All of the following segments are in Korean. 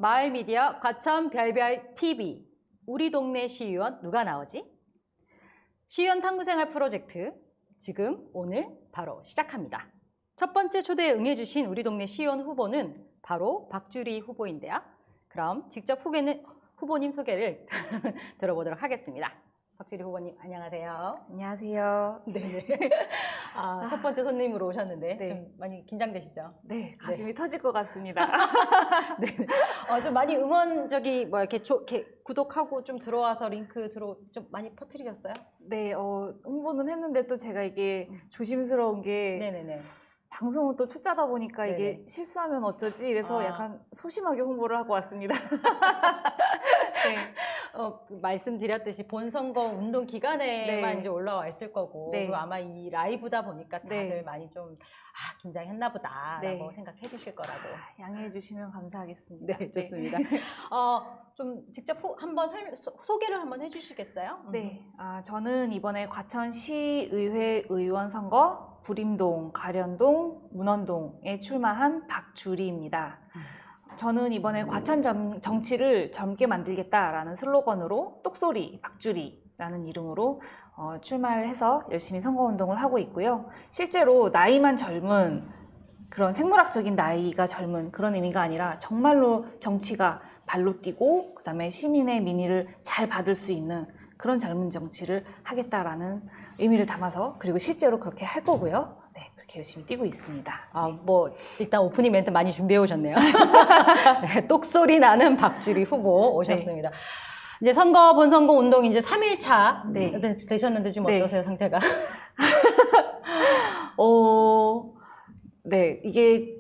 마을미디어 과천별별 TV 우리 동네 시의원 누가 나오지? 시의원 탐구생활 프로젝트 지금 오늘 바로 시작합니다. 첫 번째 초대에 응해주신 우리 동네 시의원 후보는 바로 박주리 후보인데요. 그럼 직접 후보님 소개를 들어보도록 하겠습니다. 박주리 후보님 안녕하세요. 안녕하세요. 네네. 첫 번째 손님으로 오셨는데 네. 좀 많이 긴장되시죠? 네, 가슴이 터질 것 같습니다. 네. 좀 많이 응원적이 이렇게 구독하고 좀 들어와서 링크 좀 많이 퍼뜨리셨어요? 네, 홍보는 했는데 또 제가 이게 조심스러운 게 네네네. 방송은 또 초짜다 보니까 네네. 이게 실수하면 어쩌지 이래서 약간 소심하게 홍보를 하고 왔습니다. 네. 말씀드렸듯이 본선거 운동 기간에만 네. 이제 올라와 있을 거고 네. 그리고 아마 이 라이브다 보니까 다들 네. 많이 좀 긴장했나 보다라고 네. 생각해 주실 거라고. 양해해 주시면 감사하겠습니다. 네, 좋습니다. 좀 직접 한번 소개를 한번 해주시겠어요? 네, 저는 이번에 과천시의회 의원 선거 부림동, 가련동, 문원동에 출마한 박주리입니다. 저는 이번에 과천 정치를 젊게 만들겠다라는 슬로건으로 똑소리 박주리라는 이름으로 출마를 해서 열심히 선거운동을 하고 있고요. 실제로 나이만 젊은 그런 생물학적인 나이가 젊은 그런 의미가 아니라 정말로 정치가 발로 뛰고 그다음에 시민의 민의를 잘 받을 수 있는 그런 젊은 정치를 하겠다라는 의미를 담아서 그리고 실제로 그렇게 할 거고요. 네, 그렇게 열심히 뛰고 있습니다. 일단 오프닝 멘트 많이 준비해 오셨네요. 네, 똑소리 나는 박주리 후보 오셨습니다. 네. 이제 본선거 운동 이제 3일차 네. 되셨는데 지금 네. 어떠세요, 상태가? 네, 이게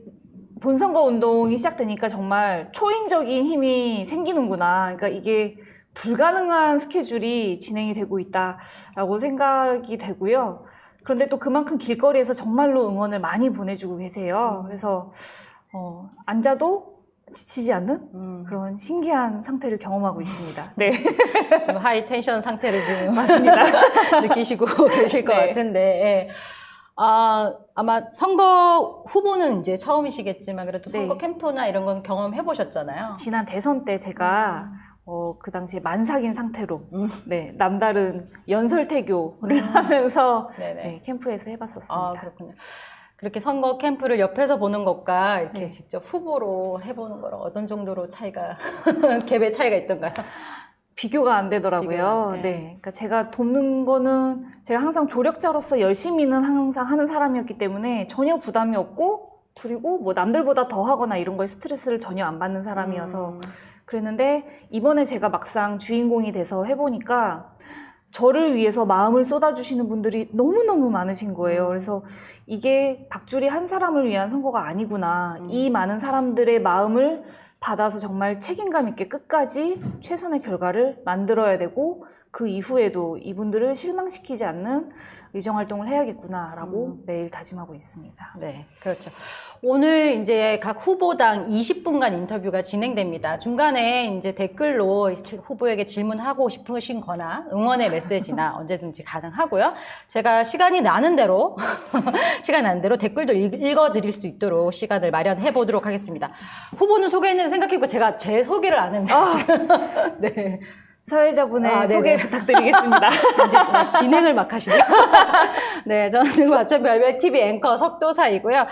본선거 운동이 시작되니까 정말 초인적인 힘이 생기는구나. 그러니까 이게 불가능한 스케줄이 진행이 되고 있다라고 생각이 되고요. 그런데 또 그만큼 길거리에서 정말로 응원을 많이 보내주고 계세요. 그래서 앉아도 지치지 않는 그런 신기한 상태를 경험하고 있습니다. 네. 좀 하이 텐션 상태를 지금 맞습니다. 느끼시고 계실 것 네. 같은데. 예. 아마 선거 후보는 이제 처음이시겠지만 그래도 선거 네. 캠프나 이런 건 경험해 보셨잖아요. 지난 대선 때 제가 그 당시에 만삭인 상태로 네, 남다른 연설태교를 하면서 네네. 네, 캠프에서 해봤었습니다. 그렇군요. 그렇게 선거 캠프를 옆에서 보는 것과 이렇게 네. 직접 후보로 해보는 거랑 어떤 정도로 갭의 차이가 있던가요? 비교가 안 되더라고요. 네. 네. 그러니까 제가 돕는 거는 제가 항상 조력자로서 열심히는 항상 하는 사람이었기 때문에 전혀 부담이 없고 그리고 뭐 남들보다 더 하거나 이런 거에 스트레스를 전혀 안 받는 사람이어서 그랬는데 이번에 제가 막상 주인공이 돼서 해보니까 저를 위해서 마음을 쏟아주시는 분들이 너무너무 많으신 거예요. 그래서 이게 박주리 한 사람을 위한 선거가 아니구나. 이 많은 사람들의 마음을 받아서 정말 책임감 있게 끝까지 최선의 결과를 만들어야 되고 그 이후에도 이분들을 실망시키지 않는 의정활동을 해야겠구나라고 매일 다짐하고 있습니다. 네, 그렇죠. 오늘 이제 각 후보당 20분간 인터뷰가 진행됩니다. 중간에 이제 댓글로 후보에게 질문하고 싶으신 거나 응원의 메시지나 언제든지 가능하고요. 제가 시간이 나는 대로 댓글도 읽어드릴 수 있도록 시간을 마련해 보도록 하겠습니다. 후보는 소개했는데 생각해보니까 제가 제 소개를 안 했네요. 네. 사회자분의 소개 부탁드리겠습니다. 이제 진행을 막 하시네요. 네, 저는 과천별별 TV 앵커 석도사이고요.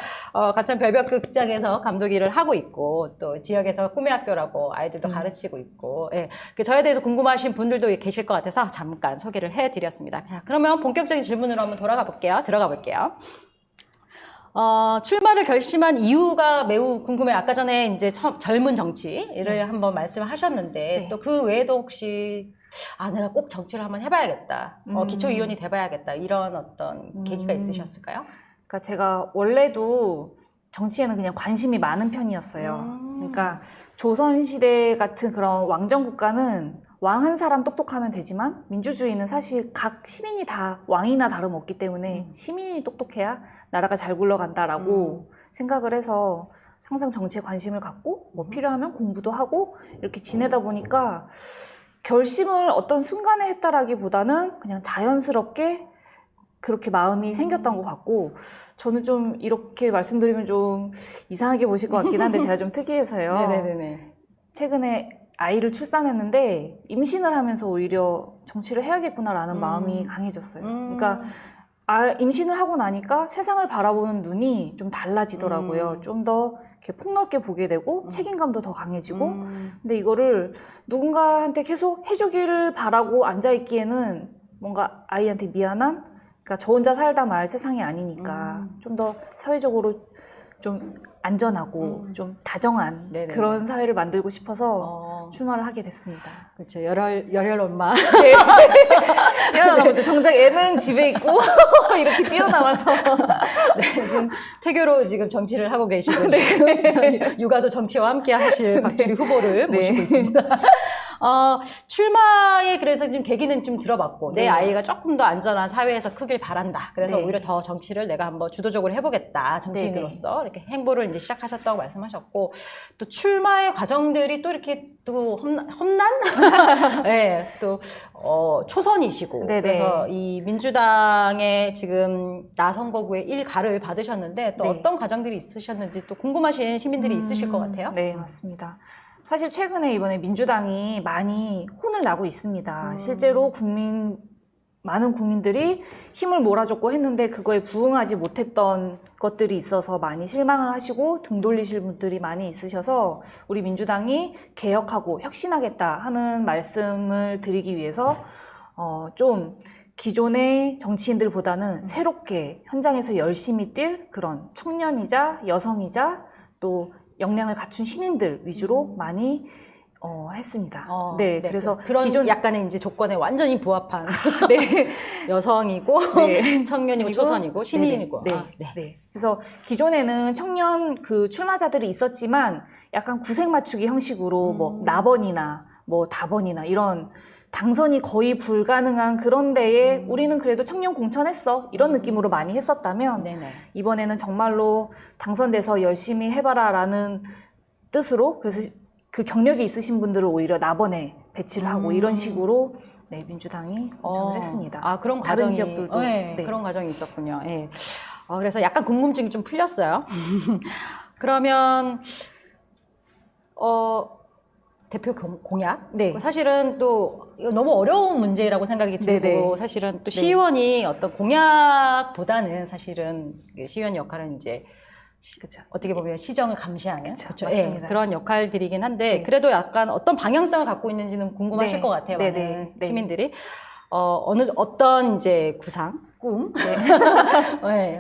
과천별별 극장에서 감독 일을 하고 있고 또 지역에서 꿈의 학교라고 아이들도 가르치고 있고 저에 대해서 궁금하신 분들도 계실 것 같아서 잠깐 소개를 해드렸습니다. 그러면 본격적인 질문으로 한번 들어가 볼게요. 출마를 결심한 이유가 매우 궁금해요. 아까 전에 이제 젊은 정치를 한번 말씀하셨는데 네. 또 그 외에도 혹시 내가 꼭 정치를 한번 해봐야겠다. 기초위원이 돼봐야겠다. 이런 어떤 계기가 있으셨을까요? 그러니까 제가 원래도 정치에는 그냥 관심이 많은 편이었어요. 그러니까 조선시대 같은 그런 왕정 국가는 왕 한 사람 똑똑하면 되지만 민주주의는 사실 각 시민이 다 왕이나 다름없기 때문에 시민이 똑똑해야 나라가 잘 굴러간다라고 생각을 해서 항상 정치에 관심을 갖고 뭐 필요하면 공부도 하고 이렇게 지내다 보니까 결심을 어떤 순간에 했다라기보다는 그냥 자연스럽게 그렇게 마음이 생겼던 것 같고, 저는 좀 이렇게 말씀드리면 좀 이상하게 보실 것 같긴 한데 제가 좀 특이해서요. 네네네. 최근에 아이를 출산했는데 임신을 하면서 오히려 정치를 해야겠구나라는 마음이 강해졌어요. 그러니까 임신을 하고 나니까 세상을 바라보는 눈이 좀 달라지더라고요. 좀 더 이렇게 폭넓게 보게 되고 책임감도 더 강해지고. 근데 이거를 누군가한테 계속 해주기를 바라고 앉아있기에는 뭔가 아이한테 미안한, 그러니까 저 혼자 살다 말 세상이 아니니까 좀 더 사회적으로 좀 안전하고 좀 다정한 네네. 그런 사회를 만들고 싶어서 출마를 하게 됐습니다. 그렇죠. 열혈 엄마. 네. 뛰어나가죠. 정작 애는 집에 있고 이렇게 뛰어나와서 네, 지금 태교로 지금 정치를 하고 계시고 지금 육아도 정치와 함께 하실 박주리 후보를 모시고 있습니다. 출마에 그래서 지금 계기는 좀 들어봤고 내 아이가 조금 더 안전한 사회에서 크길 바란다. 그래서 오히려 더 정치를 내가 한번 주도적으로 해보겠다. 정치인으로서 이렇게 행보를 이제 시작하셨다고 말씀하셨고 또 출마의 과정들이 또 이렇게 또 험난? 네, 또 초선이시고 그래서 이 민주당의 지금 나선거구의 일가를 받으셨는데 또 어떤 과정들이 있으셨는지 또 궁금하신 시민들이 있으실 것 같아요. 네, 맞습니다. 사실 최근에 이번에 민주당이 많이 혼을 나고 있습니다. 실제로 많은 국민들이 힘을 몰아줬고 했는데 그거에 부응하지 못했던 것들이 있어서 많이 실망을 하시고 등 돌리실 분들이 많이 있으셔서 우리 민주당이 개혁하고 혁신하겠다 하는 말씀을 드리기 위해서 좀 기존의 정치인들보다는 새롭게 현장에서 열심히 뛸 그런 청년이자 여성이자 또 역량을 갖춘 신인들 위주로 많이 했습니다. 네, 그래서 그런 약간의 이제 조건에 완전히 부합한 네. 여성이고 네. 청년이고 초선이고 신인이고. 네. 그래서 기존에는 청년 그 출마자들이 있었지만 약간 구색 맞추기 형식으로 뭐 나번이나 뭐 다번이나 이런 당선이 거의 불가능한 그런 데에 우리는 그래도 청년 공천했어 이런 느낌으로 많이 했었다면 이번에는 정말로 당선돼서 열심히 해봐라 라는 뜻으로 그래서 그 경력이 있으신 분들을 오히려 나번에 배치를 하고 이런 식으로 민주당이 공천을 했습니다. 그런 다른 과정이, 지역들도 그런 과정이 있었군요. 그래서 약간 궁금증이 좀 풀렸어요. 그러면 대표 공약? 사실은 또 이거 너무 어려운 문제라고 생각이 들고 사실은 또 시의원이 어떤 공약보다는 사실은 시의원 역할은 이제 어떻게 보면 시정을 감시하는 맞습니다. 그런 역할들이긴 한데 그래도 약간 어떤 방향성을 갖고 있는지는 궁금하실 것 같아요. 많은 시민들이 어떤 이제 구상, 꿈,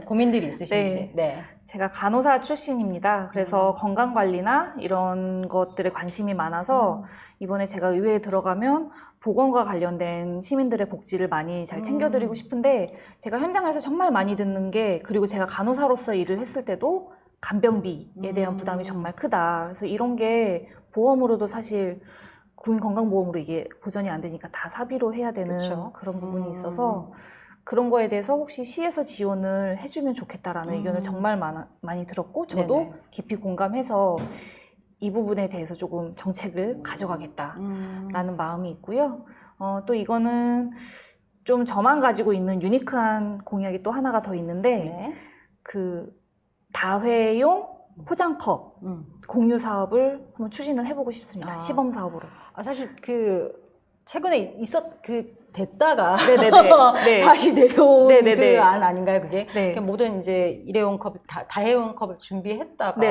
고민들이 있으신지. 제가 간호사 출신입니다. 그래서 건강관리나 이런 것들에 관심이 많아서 이번에 제가 의회에 들어가면 보건과 관련된 시민들의 복지를 많이 잘 챙겨드리고 싶은데 제가 현장에서 정말 많이 듣는 게 그리고 제가 간호사로서 일을 했을 때도 간병비에 대한 부담이 정말 크다. 그래서 이런 게 보험으로도 사실 국민건강보험으로 이게 보전이 안 되니까 다 사비로 해야 되는 그런 부분이 있어서 그런 거에 대해서 혹시 시에서 지원을 해주면 좋겠다라는 의견을 정말 많이 들었고 저도 깊이 공감해서 이 부분에 대해서 조금 정책을 가져가겠다라는 마음이 있고요. 또 이거는 좀 저만 가지고 있는 유니크한 공약이 또 하나가 더 있는데 그 다회용 포장컵 공유 사업을 한번 추진을 해보고 싶습니다. 시범 사업으로. 사실 최근에 됐다가 다시 내려온 그 안 아닌가요, 그게? 그러니까 모든 이제 일회용 컵, 다회용 컵을 준비했다가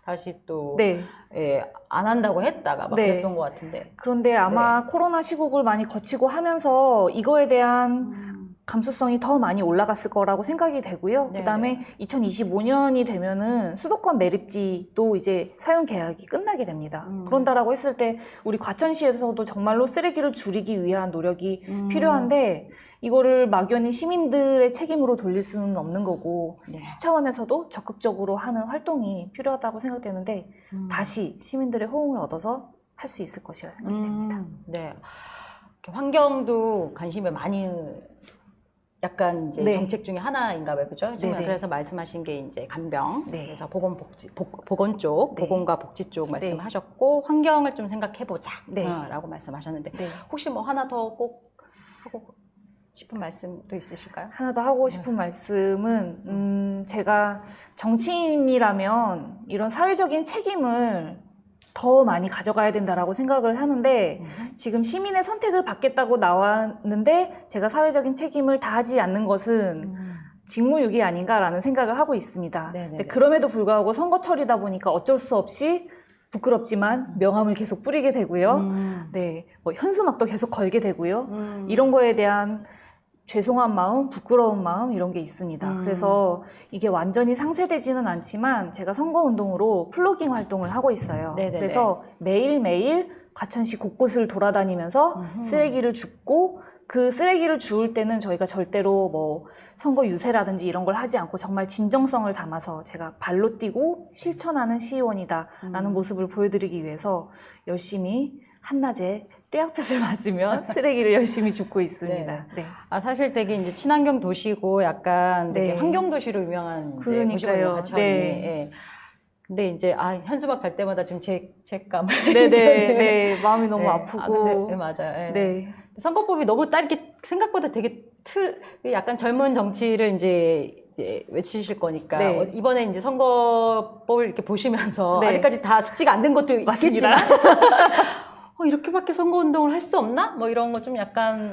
다시 또 안 한다고 했다가 막 그랬던 것 같은데. 그런데 아마 코로나 시국을 많이 거치고 하면서 이거에 대한 감수성이 더 많이 올라갔을 거라고 생각이 되고요. 그다음에 2025년이 되면은 수도권 매립지도 이제 사용 계약이 끝나게 됩니다. 그런다라고 했을 때 우리 과천시에서도 정말로 쓰레기를 줄이기 위한 노력이 필요한데 이거를 막연히 시민들의 책임으로 돌릴 수는 없는 거고 시 차원에서도 적극적으로 하는 활동이 필요하다고 생각되는데 다시 시민들의 호응을 얻어서 할 수 있을 것이라 생각이 됩니다. 환경도 관심을 많이 약간 이제 정책 중에 하나인가 봐요, 그죠? 그래서 말씀하신 게 이제 간병, 그래서 보건 쪽, 보건과 복지 쪽 말씀하셨고 환경을 좀 생각해보자라고 말씀하셨는데 혹시 뭐 하나 더 꼭 하고 싶은 말씀도 있으실까요? 하나 더 하고 싶은 말씀은 제가 정치인이라면 이런 사회적인 책임을 더 많이 가져가야 된다라고 생각을 하는데 지금 시민의 선택을 받겠다고 나왔는데 제가 사회적인 책임을 다하지 않는 것은 직무유기 아닌가라는 생각을 하고 있습니다. 근데 그럼에도 불구하고 선거철이다 보니까 어쩔 수 없이 부끄럽지만 명함을 계속 뿌리게 되고요. 네, 뭐 현수막도 계속 걸게 되고요. 이런 거에 대한 죄송한 마음, 부끄러운 마음 이런 게 있습니다. 그래서 이게 완전히 상쇄되지는 않지만 제가 선거운동으로 플로깅 활동을 하고 있어요. 그래서 매일매일 과천시 곳곳을 돌아다니면서 쓰레기를 줍고 그 쓰레기를 주울 때는 저희가 절대로 뭐 선거 유세라든지 이런 걸 하지 않고 정말 진정성을 담아서 제가 발로 뛰고 실천하는 시의원이다라는 모습을 보여드리기 위해서 열심히 한낮에 떼약볕을 맞으면 쓰레기를 열심히 줍고 있습니다. 네. 아, 사실 되게 이제 친환경 도시고 약간 되게 네. 환경 도시로 유명한 이제 그러니까요. 도시거든요, 과천이. 네. 예. 근데 이제 현수막 갈 때마다 지금 죄감을 네, 마음이 너무 네. 아프고. 근데, 맞아요. 예. 네. 선거법이 너무 이렇게 생각보다 되게 약간 젊은 정치를 이제 외치실 거니까 네. 이번에 이제 선거법을 이렇게 보시면서 네. 아직까지 다 숙지가 안 된 것도 맞습니다. 있겠지만 이렇게밖에 선거운동을 할 수 없나? 뭐 이런 거 좀 약간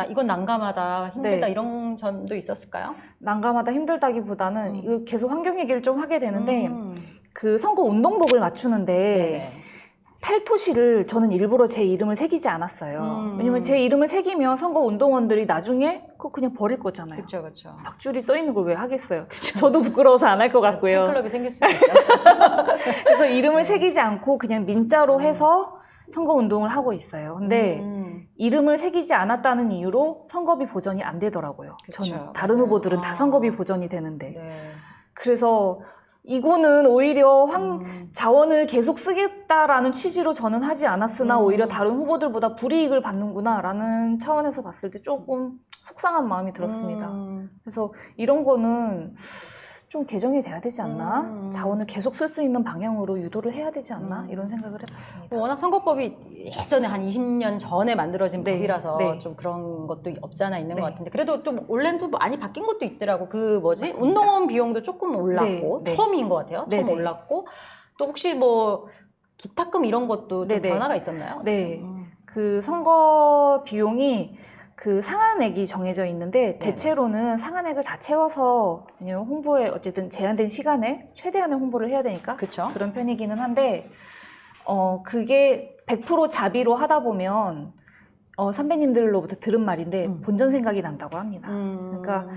이건 난감하다, 힘들다 네. 이런 점도 있었을까요? 난감하다 힘들다기보다는 이거 계속 환경 얘기를 좀 하게 되는데 그 선거 운동복을 맞추는데 네네. 팔토시를 저는 일부러 제 이름을 새기지 않았어요. 왜냐면 제 이름을 새기면 선거 운동원들이 나중에 그거 그냥 버릴 거잖아요. 그렇죠, 그렇죠. 박줄이 써 있는 걸 왜 하겠어요? 저도 부끄러워서 안 할 것 같고요. 팬클럽이 생겼으니까. 그래서 이름을 새기지 않고 그냥 민자로 해서 선거 운동을 하고 있어요. 근데 이름을 새기지 않았다는 이유로 선거비 보전이 안 되더라고요. 그쵸, 저는 다른 맞아요. 후보들은 다 선거비 보전이 되는데 네. 그래서 이거는 오히려 자원을 계속 쓰겠다라는 취지로 저는 하지 않았으나 오히려 다른 후보들보다 불이익을 받는구나라는 차원에서 봤을 때 조금 속상한 마음이 들었습니다. 그래서 이런 거는 좀 개정이 돼야 되지 않나? 자원을 계속 쓸 수 있는 방향으로 유도를 해야 되지 않나? 이런 생각을 해봤습니다. 워낙 선거법이 예전에 한 20년 전에 만들어진 네, 법이라서 네. 좀 그런 것도 없지 않아 있는 네. 것 같은데 그래도 좀 원래도 많이 바뀐 것도 있더라고. 그 뭐지? 맞습니다. 운동원 비용도 조금 올랐고 네, 네. 처음인 것 같아요. 네, 처음 네. 올랐고 또 혹시 뭐 기타금 이런 것도 좀 네, 네. 변화가 있었나요? 네. 그 선거 비용이 그 상한액이 정해져 있는데 대체로는 상한액을 다 채워서 왜냐면 홍보에 어쨌든 제한된 시간에 최대한의 홍보를 해야 되니까 그렇죠. 그런 편이기는 한데 그게 100% 자비로 하다 보면 선배님들로부터 들은 말인데 본전 생각이 난다고 합니다. 그러니까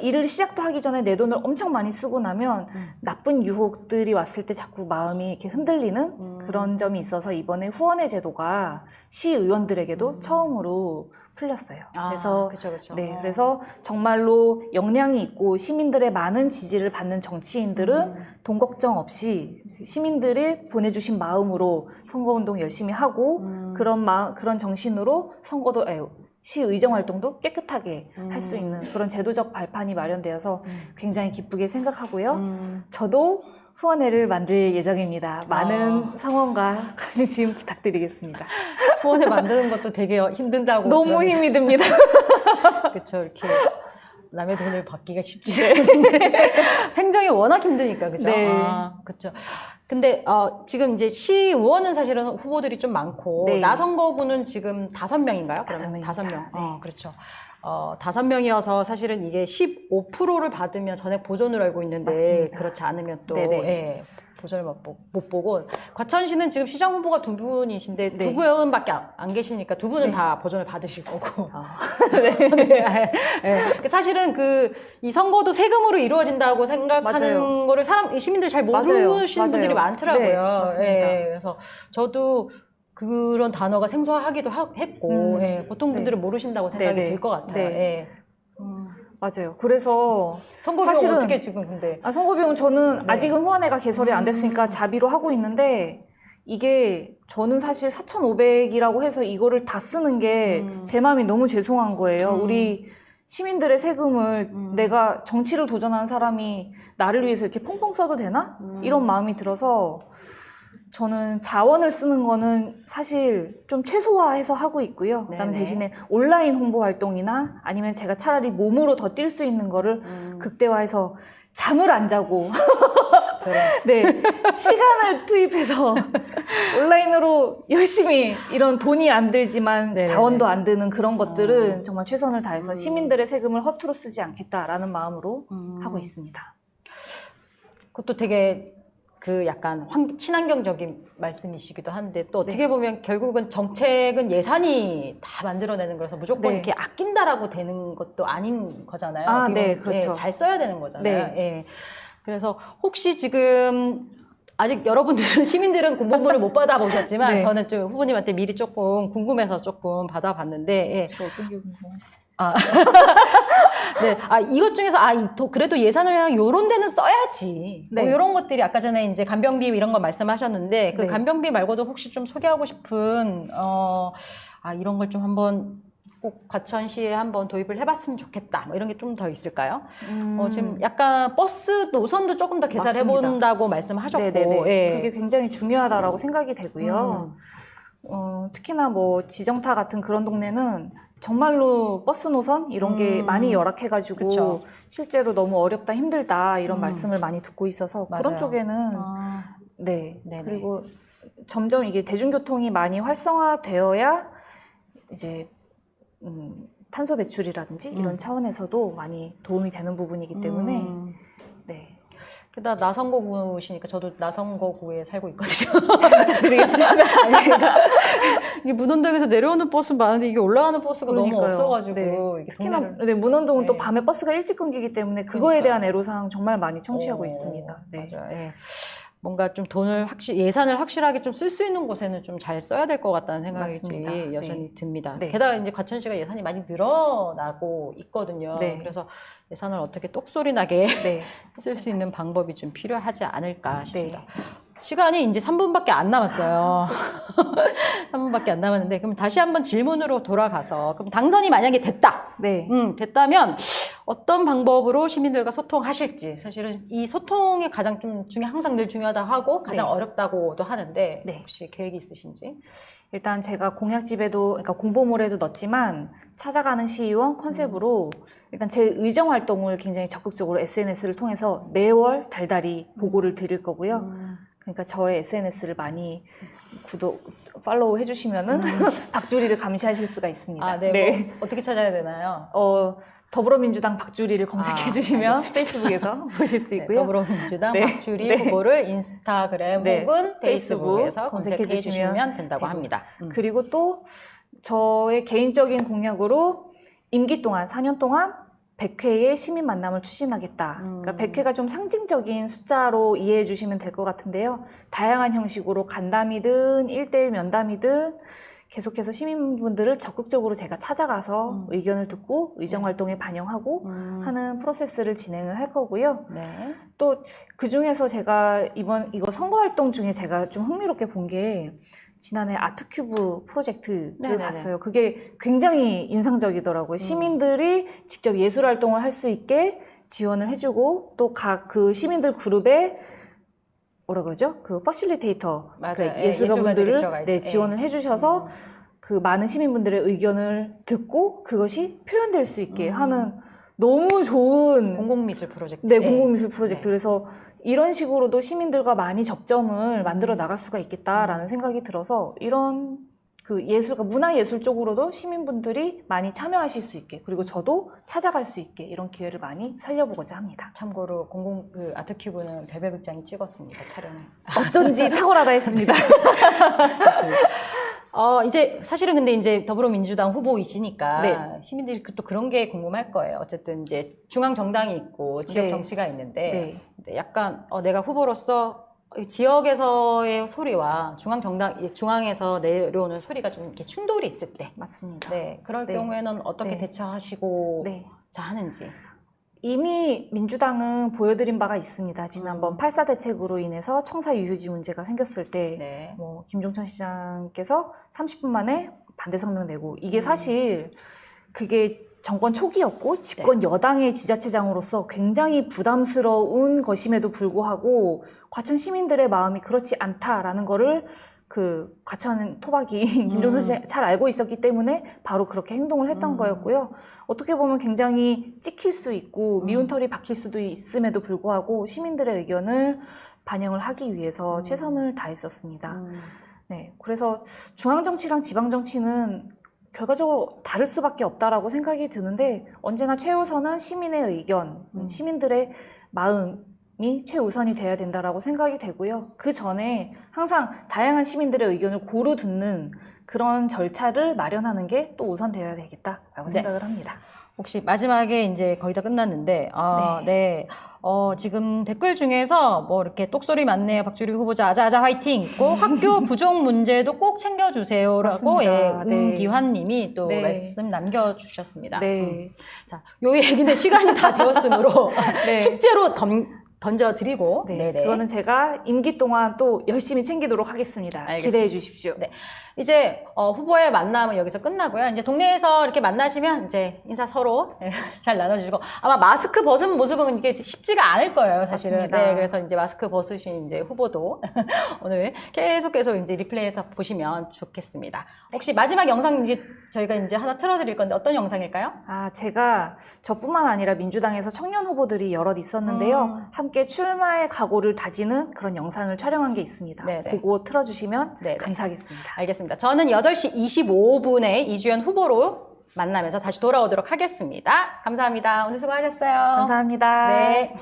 일을 시작도 하기 전에 내 돈을 엄청 많이 쓰고 나면 나쁜 유혹들이 왔을 때 자꾸 마음이 이렇게 흔들리는 그런 점이 있어서 이번에 후원회 제도가 시의원들에게도 처음으로 풀렸어요. 그래서 그쵸. 네, 그래서 정말로 역량이 있고 시민들의 많은 지지를 받는 정치인들은 돈 걱정 없이 시민들이 보내주신 마음으로 선거운동 열심히 하고 그런 정신으로 시의정 활동도 깨끗하게 할 수 있는 그런 제도적 발판이 마련되어서 굉장히 기쁘게 생각하고요. 저도 후원회를 만들 예정입니다. 많은 성원과 관심 부탁드리겠습니다. 후원회 만드는 것도 되게 힘든다고. 너무 힘이 듭니다. 그렇죠. 이렇게 남의 돈을 받기가 쉽지 않은데 행정이 워낙 힘드니까 그죠? 네. 그렇죠. 근데 지금 이제 시의원은 사실은 후보들이 좀 많고 네. 나선거구는 지금 5명인가요? 5명입니다. 5명. 네. 그렇죠. 5명이어서 사실은 이게 15%를 받으면 전액 보존을 알고 있는데 맞습니다. 그렇지 않으면 또 네네. 보존을 못 보고 과천시는 지금 시장 후보가 2분이신데 네. 2분밖에 안 계시니까 2분은 네. 다 보존을 받으실 거고 네. 사실은 이 선거도 세금으로 이루어진다고 생각하는 맞아요. 거를 시민들 잘 맞아요. 모르시는 분들이 맞아요. 많더라고요. 네, 맞습니다. 그래서 저도 그런 단어가 생소하기도 했고 보통 분들은 모르신다고 생각이 네네. 들 것 같아요. 네. 맞아요. 그래서 선거 비용 사실은 어떻게 지금 근데 선거 비용은 저는 네. 아직은 후원회가 개설이 안 됐으니까 자비로 하고 있는데 이게 저는 사실 4,500이라고 해서 이거를 다 쓰는 게 제 마음이 너무 죄송한 거예요. 우리 시민들의 세금을 내가 정치를 도전하는 사람이 나를 위해서 이렇게 펑펑 써도 되나? 이런 마음이 들어서 저는 자원을 쓰는 거는 사실 좀 최소화해서 하고 있고요. 그다음에 네네. 대신에 온라인 홍보 활동이나 아니면 제가 차라리 몸으로 더 뛸 수 있는 거를 극대화해서 잠을 안 자고 저런. 네, 시간을 투입해서 온라인으로 열심히 이런 돈이 안 들지만 네네네. 자원도 안 드는 그런 것들은 정말 최선을 다해서 시민들의 세금을 허투루 쓰지 않겠다라는 마음으로 하고 있습니다. 그것도 되게 그 약간 친환경적인 말씀이시기도 한데 또 어떻게 네. 보면 결국은 정책은 예산이 다 만들어내는 거라서 무조건 네. 이렇게 아낀다라고 되는 것도 아닌 거잖아요. 아, 어떻게 네, 보면, 그렇죠. 예, 잘 써야 되는 거잖아요. 네. 예. 그래서 혹시 지금 아직 여러분들은 시민들은 공무원을 못 받아보셨지만 네. 저는 좀 후보님한테 미리 조금 궁금해서 조금 받아봤는데 예. 혹시 어떤 게 궁금하세요? 네, 이것 중에서, 그래도 예산을 요런 데는 써야지. 네. 뭐 이런 것들이 아까 전에 이제 간병비 이런 거 말씀하셨는데, 그 네. 간병비 말고도 혹시 좀 소개하고 싶은, 이런 걸 좀 한번 꼭 과천시에 한번 도입을 해봤으면 좋겠다. 뭐 이런 게 좀 더 있을까요? 지금 약간 버스 노선도 조금 더 개설해본다고 말씀하셨고, 네네네. 예. 그게 굉장히 중요하다라고 생각이 되고요. 특히나 뭐 지정타 같은 그런 동네는 정말로 버스 노선 이런 게 많이 열악해가지고 그쵸. 실제로 너무 어렵다 힘들다 이런 말씀을 많이 듣고 있어서 맞아요. 그런 쪽에는 네. 네네. 그리고 점점 이게 대중교통이 많이 활성화되어야 이제 탄소 배출이라든지 이런 차원에서도 많이 도움이 되는 부분이기 때문에 네. 게다가 나선거구시니까 저도 나선거구에 살고 있거든요. 잘 부탁드리겠습니다. 그러니까 이게 문원동에서 내려오는 버스 많은데 이게 올라가는 버스가 너무 그러니까요. 없어가지고 네. 이게 특히나 동네를... 네, 문원동은 네. 또 밤에 버스가 일찍 끊기기 때문에 그거에 대한 애로사항 정말 많이 청취하고 있습니다. 네. 맞아요. 예. 뭔가 좀 돈을 예산을 확실하게 좀 쓸 수 있는 곳에는 좀 잘 써야 될 것 같다는 생각이 맞습니다. 여전히 네. 듭니다. 네. 게다가 이제 과천시가 예산이 많이 늘어나고 있거든요. 네. 그래서 예산을 어떻게 똑소리 나게 네. 쓸 수 있는 방법이 좀 필요하지 않을까 싶습니다. 시간이 이제 3분밖에 안 남았어요. 3분밖에 안 남았는데 그럼 다시 한번 질문으로 돌아가서 그럼 당선이 만약에 됐다. 네. 됐다면 어떤 방법으로 시민들과 소통하실지 사실은 이 소통이 가장 좀 항상 늘 중요하다고 하고 가장 네. 어렵다고도 하는데 네. 혹시 계획이 있으신지? 일단 제가 공약집에도 그러니까 공보물에도 넣었지만 찾아가는 시의원 컨셉으로 일단 제 의정 활동을 굉장히 적극적으로 SNS를 통해서 매월 달달이 보고를 드릴 거고요. 그러니까 저의 SNS를 많이 팔로우 해주시면은 박주리를 감시하실 수가 있습니다. 네. 뭐 어떻게 찾아야 되나요? 더불어민주당 박주리를 검색해 주시면 페이스북에서 보실 수 있고요. 더불어민주당 네. 박주리 네. 후보를 인스타그램 네. 혹은 페이스북에서 검색해 검색해 주시면 된다고 합니다. 그리고 또 저의 개인적인 공약으로 임기 동안 4년 동안 100회의 시민 만남을 추진하겠다. 그러니까 100회가 좀 상징적인 숫자로 이해해 주시면 될 것 같은데요. 다양한 형식으로 간담이든 1대1 면담이든 계속해서 시민분들을 적극적으로 제가 찾아가서 의견을 듣고 의정활동에 반영하고 하는 프로세스를 진행을 할 거고요. 네. 또 그중에서 제가 이거 선거활동 중에 제가 좀 흥미롭게 본 게 지난해 아트큐브 프로젝트를 네네네. 봤어요. 그게 굉장히 인상적이더라고요. 시민들이 직접 예술활동을 할 수 있게 지원을 해주고 또 각 그 시민들 그룹에 뭐라 그러죠? 그 퍼실리테이터, 맞아요. 예술가분들을 지원을 해주셔서 그 많은 시민분들의 의견을 듣고 그것이 표현될 수 있게 하는 너무 좋은 공공미술 프로젝트. 네, 공공미술 프로젝트. 네. 그래서 이런 식으로도 시민들과 많이 접점을 만들어 나갈 수가 있겠다라는 생각이 들어서 이런 그 예술가 문화예술 쪽으로도 시민분들이 많이 참여하실 수 있게 그리고 저도 찾아갈 수 있게 이런 기회를 많이 살려보고자 합니다. 참고로 아트큐브는 별별극장이 찍었습니다. 촬영을. 어쩐지 탁월하다 했습니다. 좋습니다. 이제 사실은 근데 이제 더불어민주당 후보이시니까 네. 시민들이 또 그런 게 궁금할 거예요. 어쨌든 이제 중앙 정당이 있고 지역 네. 정치가 있는데 네. 약간 내가 후보로서 지역에서의 소리와 중앙에서 내려오는 소리가 좀 이렇게 충돌이 있을 때, 맞습니다. 네, 그럴 네. 경우에는 어떻게 네. 대처하시고 네. 자 하는지. 이미 민주당은 보여드린 바가 있습니다. 지난번 8.4 대책으로 인해서 청사 유휴지 문제가 생겼을 때 네. 김종천 시장께서 30분 만에 반대 성명 내고 이게 사실 그게 정권 초기였고 집권 여당의 지자체장으로서 굉장히 부담스러운 것임에도 불구하고 과천 시민들의 마음이 그렇지 않다라는 거를 그 과천 토박이 김종선 씨가 잘 알고 있었기 때문에 바로 그렇게 행동을 했던 거였고요. 어떻게 보면 굉장히 찍힐 수 있고 미운털이 박힐 수도 있음에도 불구하고 시민들의 의견을 반영을 하기 위해서 최선을 다했었습니다. 음. 네, 그래서 중앙정치랑 지방정치는 결과적으로 다를 수밖에 없다라고 생각이 드는데 언제나 최우선은 시민의 의견, 시민들의 마음이 최우선이 돼야 된다라고 생각이 되고요. 그 전에 항상 다양한 시민들의 의견을 고루 듣는 그런 절차를 마련하는 게 또 우선되어야 되겠다라고 생각을 합니다. 혹시 마지막에 이제 거의 다 끝났는데, 네. 지금 댓글 중에서 뭐 이렇게 똑소리 많네요. 박주리 후보자 아자아자 화이팅 있고 학교 부족 문제도 꼭 챙겨주세요라고 맞습니다. 은기환 님이 또 네. 말씀 남겨주셨습니다. 네. 자, 요 얘기는 시간이 다 되었으므로 네. 숙제로 던져드리고, 네, 네네. 그거는 제가 임기 동안 또 열심히 챙기도록 하겠습니다. 알겠습니다. 기대해 주십시오. 네. 이제 후보의 만남은 여기서 끝나고요. 이제 동네에서 이렇게 만나시면 이제 인사 서로 잘 나눠주시고 아마 마스크 벗은 모습은 이게 쉽지가 않을 거예요, 사실은. 맞습니다. 네, 그래서 이제 마스크 벗으신 이제 후보도 오늘 계속 이제 리플레이에서 보시면 좋겠습니다. 혹시 마지막 영상 이제 저희가 이제 하나 틀어드릴 건데 어떤 영상일까요? 제가 저뿐만 아니라 민주당에서 청년 후보들이 여럿 있었는데요. 함께 출마의 각오를 다지는 그런 영상을 촬영한 게 있습니다. 네네. 그거 틀어주시면 네네. 감사하겠습니다. 알겠습니다. 저는 8시 25분에 이주연 후보로 만나면서 다시 돌아오도록 하겠습니다. 감사합니다. 오늘 수고하셨어요. 감사합니다. 네.